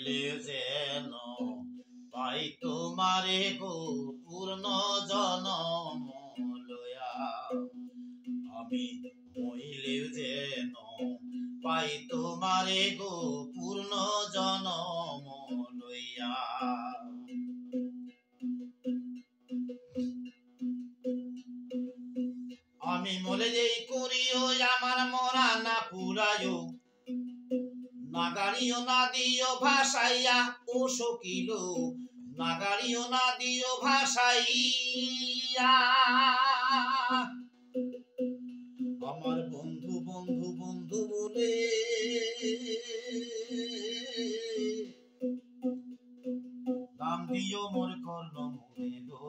মইলে যেন পাই তোমারে গো পূর্ণ জনম লয়া। আমি মইলে যেন পাই তোমারে গো পূর্ণ জনম লইয়া। আমি মলে যেই করিও আমার মরা না পুরায়ো, না গাড়িও না দিও ভাসাইয়া ও সকিল, না গাড়িও না দিও ভাসাইয়া। আমার বন্ধু বন্ধু বন্ধু বলে নাম দিও মোর কর্ণ মনে গো।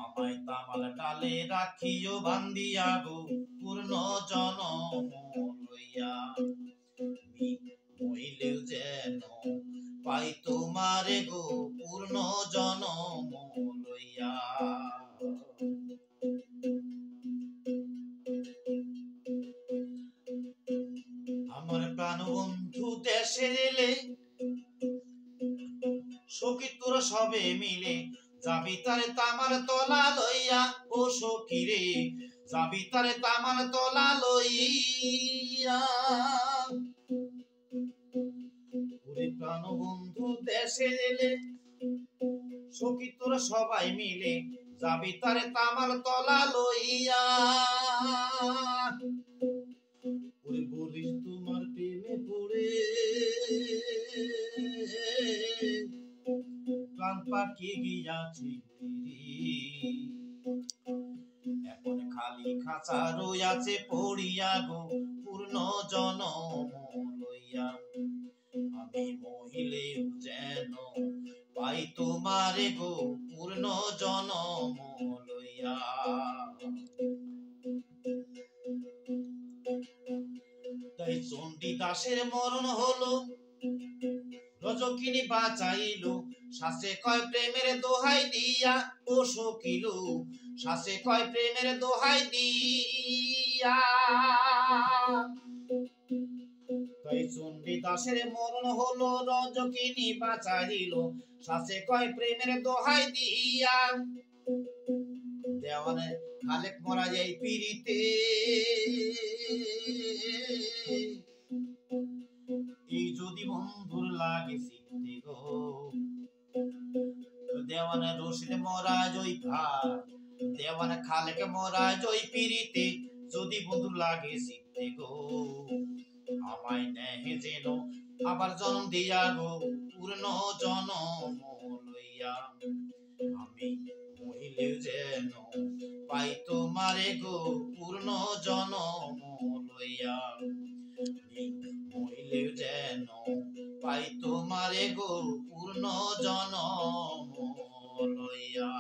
আমায় তামাল ডালে রাখিও বান্দিয়া গো পূর্ণ জনম লইয়া। মইলেও যেন পাই তোমারে গো পূর্ণ জনম লইয়া। আমার প্রাণ বন্ধু দেশে এলে সখী তোর সবে মিলে যাবি তারে তামার তলা লইয়া ও সখী রে, যাবি তারে তামার তলা লইয়া। ওরে প্রাণ বন্ধু দেশে এলে সখী তোর সবাই মিলে যাবি তারে তামার তলা লইয়া। ওরে বলিস তোমার প্রেমে পড়ে প্রাণ পাখি গিয়াছি এখন খালি খাঁচা রইয়াছে পড়িয়া গো পূর্ণ জনম লইয়া। আমি মহিলেও যেন পাই তোমারে গো পূর্ণ জনম লইয়া। তাই চণ্ডী দাসের মরণ হলো, রজকিনী বাঁচাইল, শাসে কয় প্রেমের দোহাই দিয়া ও সকিল, শাসে কয় প্রেমের দোহাই দিয়া। তাই চণ্ডী দাসের মরণ হলো, রজকিনী বাঁচাইল, শাসে কয় প্রেমের দোহাই দিয়া। দেওয়ানে খালেক মরা যাই পিরিতে, এই যদি বন্ধুর লাগে সিদ্ধি গো। দেওয়ানে রশিদ মরা জয় ভার, দেওয়ানে খালেক মরা জয় পিরিতে, যদি বন্ধুর লাগে সিদ্ধি গো। আমায় নেহে যেন আবার জন্ম দিয়া গো পূর্ণ জনম লইয়া। আমি মহিলেও যেন পাই তোমারে গো পূর্ণ জনম লইয়া। মহিলেও যেন পাই তোমারে গো পূর্ণ জনম লইয়া।